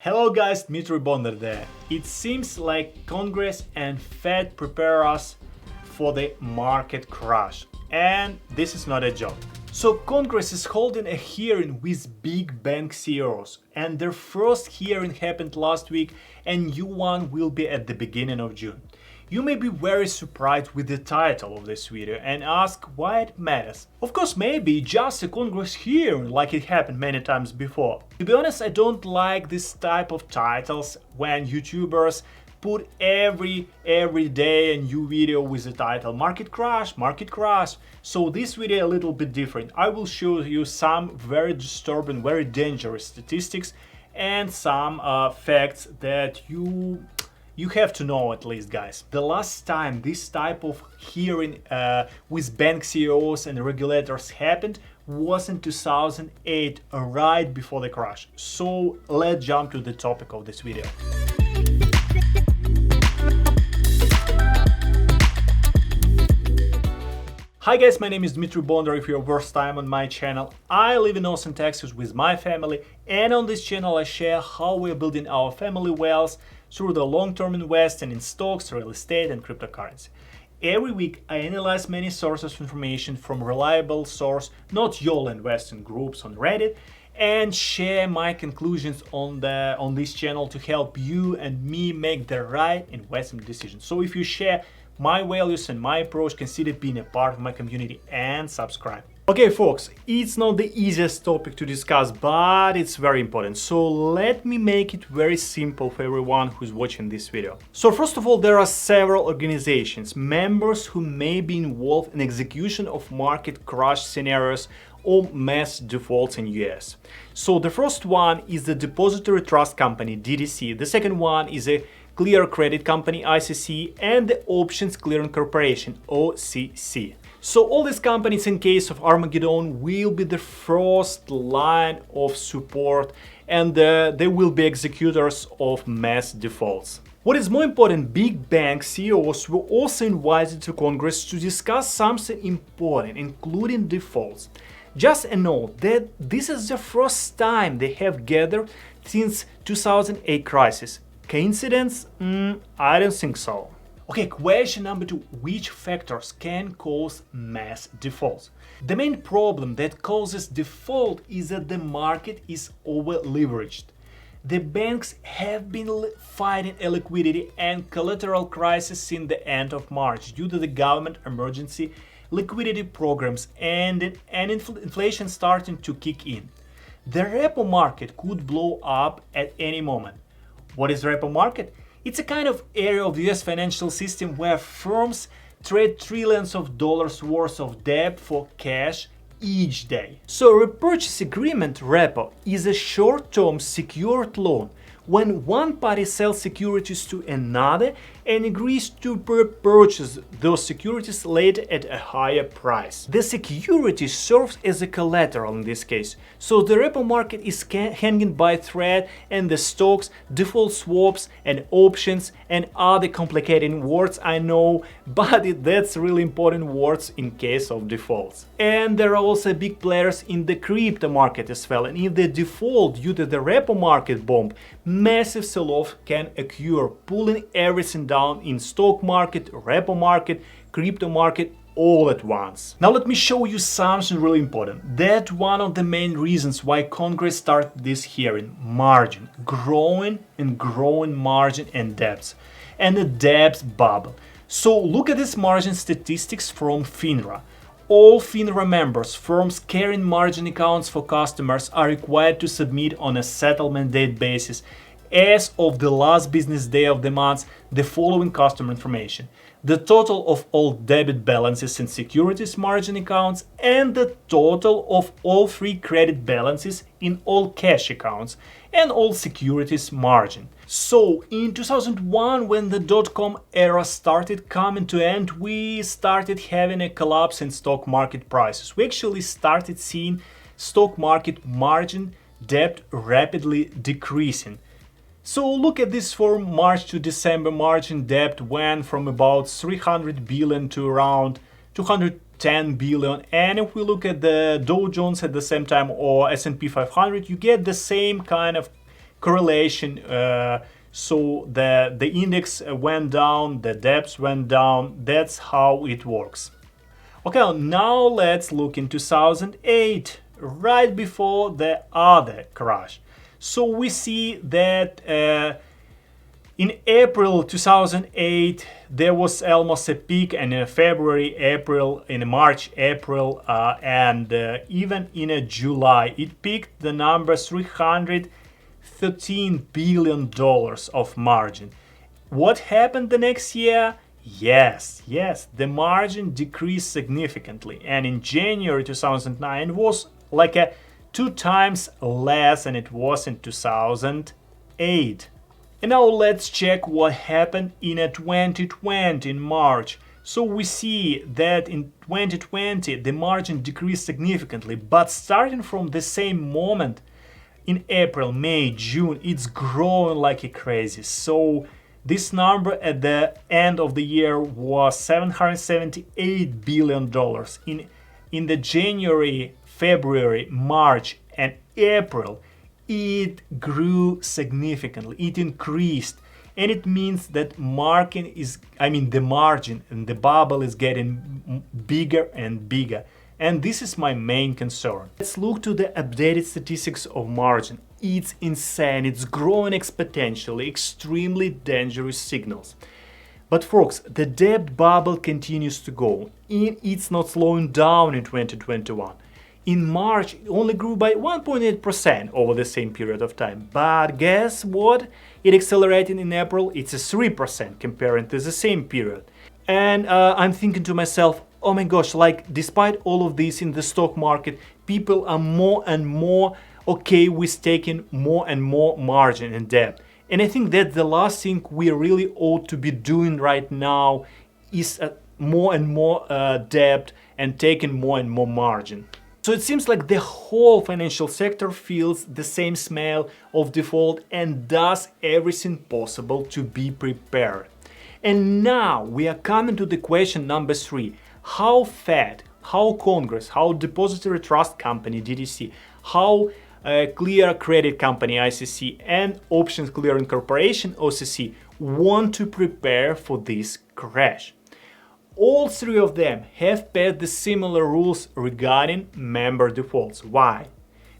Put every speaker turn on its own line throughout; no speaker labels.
Hello guys, Dmitry Bonder there. It seems like Congress and Fed prepare us for the market crash, and this is not a joke. So Congress is holding a hearing with big bank CEOs, and their first hearing happened last week, and new one will be at the beginning of June. You may be very surprised with the title of this video and ask why it matters. Of course, maybe just a Congress hearing like it happened many times before. To be honest, I don't like this type of titles when YouTubers put every day a new video with the title market crash. So this video a little bit different. I will show you some very disturbing, very dangerous statistics and some facts that you have to know at least, guys. The last time this type of hearing with bank CEOs and regulators happened was in 2008, right before the crash. So let's jump to the topic of this video. Hi guys, my name is Dmitry Bonder. If you're first time on my channel, I live in Austin, Texas with my family, and on this channel I share how we're building our family wealth through the long-term investing in stocks, real estate, and cryptocurrency. Every week I analyze many sources of information from reliable source, not YOLO investing groups on Reddit, and share my conclusions on this channel to help you and me make the right investment decisions. So if you share my values and my approach, consider being a part of my community and subscribe. Okay folks, it's not the easiest topic to discuss, but it's very important. So let me make it very simple for everyone who's watching this video. So first of all, there are several organizations, members who may be involved in execution of market crash scenarios or mass defaults in US. So the first one is the Depository Trust Company, DTC. The second one is a Clear Credit Company, ICC, and the Options Clearing Corporation, OCC. So all these companies, in case of Armageddon, will be the first line of support, and they will be executors of mass defaults. What is more important, big bank CEOs were also invited to Congress to discuss something important, including defaults. Just a note that this is the first time they have gathered since 2008 crisis. Coincidence? I don't think so. Okay, question number 2. Which factors can cause mass defaults? The main problem that causes default is that the market is over-leveraged. The banks have been fighting a liquidity and collateral crisis since the end of March due to the government emergency liquidity programs and inflation starting to kick in. The repo market could blow up at any moment. What is repo market? It's a kind of area of the US financial system where firms trade trillions of dollars worth of debt for cash each day. So a repurchase agreement, repo, is a short-term secured loan when one party sells securities to another and agrees to purchase those securities later at a higher price. The security serves as a collateral in this case, so the repo market is hanging by a thread, and the stocks, default swaps, and options and other complicated words I know, but that's really important words in case of defaults. And there are also big players in the crypto market as well, and if they default due to the repo market bomb, massive sell-off can occur, pulling everything down in stock market, repo market, crypto market all at once. Now let me show you something really important. That's one of the main reasons why Congress started this hearing. Margin, growing margin and debts, and the debts bubble. So look at this margin statistics from FINRA. All FINRA members, firms carrying margin accounts for customers, are required to submit on a settlement date basis as of the last business day of the month the following customer information: the total of all debit balances in securities margin accounts and the total of all free credit balances in all cash accounts and all securities margin. So in 2001, when the dot-com era started coming to end, we started having a collapse in stock market prices. We actually started seeing stock market margin debt rapidly decreasing. So look at this from March to December. Margin debt went from about 300 billion to around 210 billion. And if we look at the Dow Jones at the same time, or S&P 500, you get the same kind of correlation. So the index went down, the debts went down. That's how it works. Okay, now let's look in 2008, right before the other crash. So we see that in April 2008, there was almost a peak, and in February, April, in March, April, and even in July, it peaked the number $313 billion of margin. What happened the next year? Yes, the margin decreased significantly, and in January 2009 it was like 2 times less than it was in 2008. And now let's check what happened in 2020 in March. So we see that in 2020 the margin decreased significantly, but starting from the same moment in April, May, June, it's growing like crazy. So this number at the end of the year was $778 billion. In the January, February, March, and April, it grew significantly. It increased, and it means that the margin and the bubble is getting bigger and bigger. And this is my main concern. Let's look to the updated statistics of margin. It's insane, it's growing exponentially, extremely dangerous signals. But folks, the debt bubble continues to go. It's not slowing down in 2021. In March, it only grew by 1.8% over the same period of time. But guess what? It accelerated in April. It's a 3% comparing to the same period. And I'm thinking to myself, oh my gosh, like despite all of this in the stock market, people are more and more okay with taking more and more margin and debt. And I think that the last thing we really ought to be doing right now is more and more debt and taking more and more margin. So it seems like the whole financial sector feels the same smell of default and does everything possible to be prepared. And now we are coming to the question number 3. How Fed, how Congress, how Depository Trust Company, DTC, how Clear Credit Company, ICC, and Options Clearing Corporation, OCC, want to prepare for this crash. All 3 of them have passed the similar rules regarding member defaults. Why?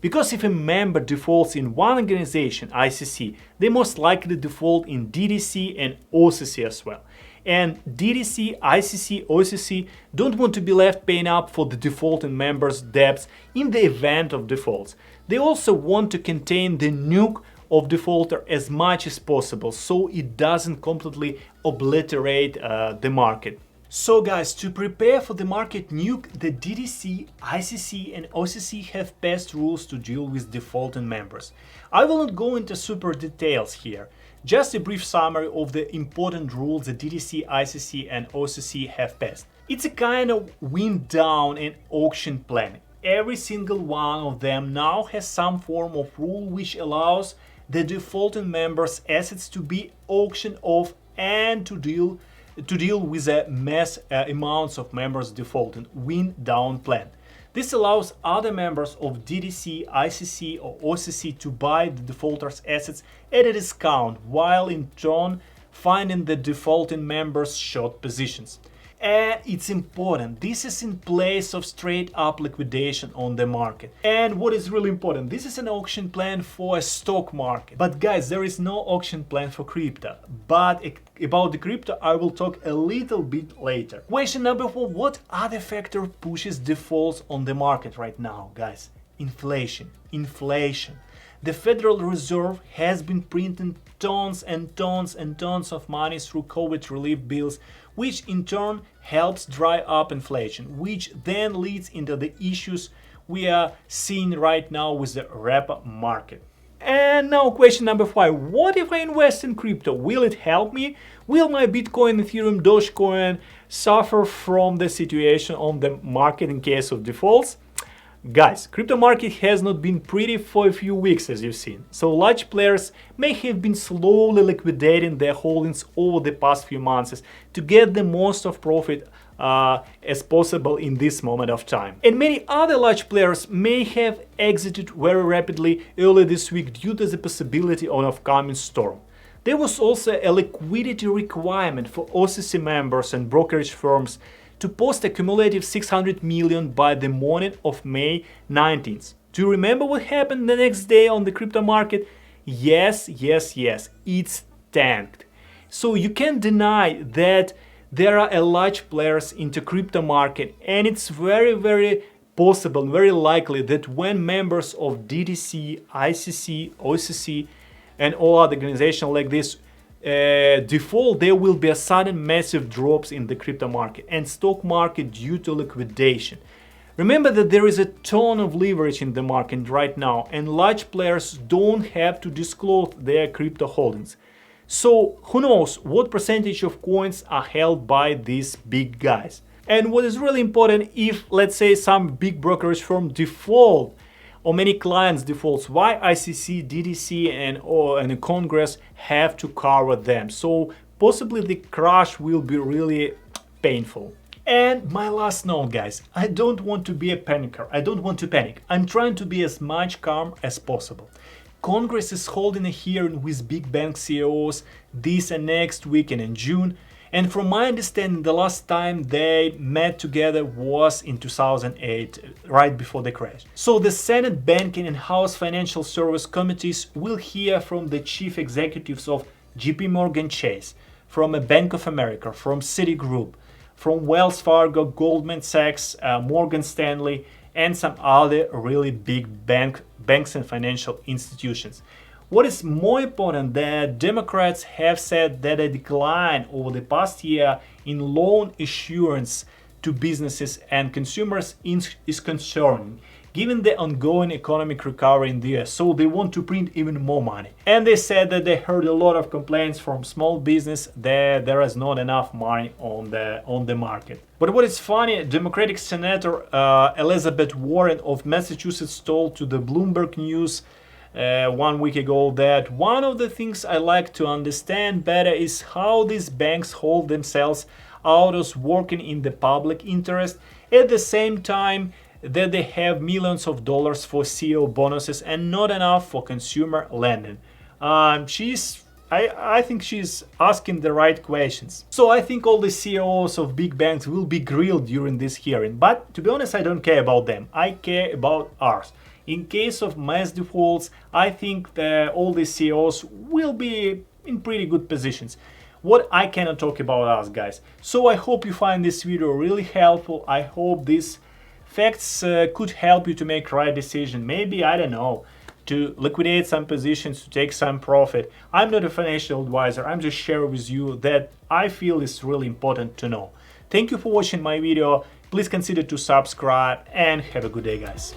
Because if a member defaults in one organization, ICC, they most likely default in DTC and OCC as well. And DTC, ICC, OCC don't want to be left paying up for the defaulting members' debts in the event of defaults. They also want to contain the nuke of defaulter as much as possible so it doesn't completely obliterate the market. So guys, to prepare for the market nuke, the DTC, ICC and OCC have passed rules to deal with defaulting members. I will not go into super details here, just a brief summary of the important rules the DTC, ICC and OCC have passed. It's a kind of wind down and auction plan. Every single one of them now has some form of rule which allows the defaulting members' assets to be auctioned off and to deal with the mass amounts of members defaulting, wind down plan. This allows other members of DTC, ICC or OCC to buy the defaulters' assets at a discount while in turn finding the defaulting members' short positions. And it's important, this is in place of straight up liquidation on the market. And what is really important, this is an auction plan for a stock market. But guys, there is no auction plan for crypto. But about the crypto I will talk a little bit later. Question number 4, what other factor pushes defaults on the market right now, guys? Inflation. The Federal Reserve has been printing tons and tons and tons of money through COVID relief bills, which in turn helps dry up inflation, which then leads into the issues we are seeing right now with the repo market. And now question number 5, what if I invest in crypto? Will it help me? Will my Bitcoin, Ethereum, Dogecoin suffer from the situation on the market in case of defaults? Guys, crypto market has not been pretty for a few weeks as you've seen, so large players may have been slowly liquidating their holdings over the past few months to get the most of profit as possible in this moment of time. And many other large players may have exited very rapidly early this week due to the possibility of an upcoming storm. There was also a liquidity requirement for OCC members and brokerage firms to post a cumulative 600 million by the morning of May 19th. Do you remember what happened the next day on the crypto market? Yes, it's tanked. So you can't deny that there are a large players in the crypto market, and it's very possible, very likely that when members of DTC, ICC, OCC, and all other organizations like this default, there will be a sudden massive drops in the crypto market and stock market due to liquidation. Remember that there is a ton of leverage in the market right now, and large players don't have to disclose their crypto holdings. So who knows what percentage of coins are held by these big guys. And what is really important, if let's say some big brokerage firm default or many clients defaults, why ICC, DTC and the Congress have to cover them. So possibly the crash will be really painful. And my last note, guys, I don't want to be a panicker. I don't want to panic. I'm trying to be as much calm as possible. Congress is holding a hearing with big bank CEOs this and next weekend in June. And from my understanding, the last time they met together was in 2008, right before the crash. So the Senate Banking and House Financial Service Committees will hear from the chief executives of JP Morgan Chase, from a Bank of America, from Citigroup, from Wells Fargo, Goldman Sachs, Morgan Stanley, and some other really big banks and financial institutions. What is more important, that Democrats have said that a decline over the past year in loan issuance to businesses and consumers is concerning, given the ongoing economic recovery in the US. So they want to print even more money. And they said that they heard a lot of complaints from small business that there is not enough money on the market. But what is funny, Democratic Senator Elizabeth Warren of Massachusetts told to the Bloomberg News 1 week ago that one of the things I like to understand better is how these banks hold themselves out as working in the public interest at the same time that they have millions of dollars for CEO bonuses and not enough for consumer lending. I think she's asking the right questions. So I think all the CEOs of big banks will be grilled during this hearing. But to be honest, I don't care about them. I care about ours. In case of mass defaults, I think that all the CEOs will be in pretty good positions. What I cannot talk about us, guys. So I hope you find this video really helpful. I hope these facts could help you to make right decision. Maybe, I don't know, to liquidate some positions, to take some profit. I'm not a financial advisor. I'm just sharing with you that I feel is really important to know. Thank you for watching my video. Please consider to subscribe and have a good day, guys.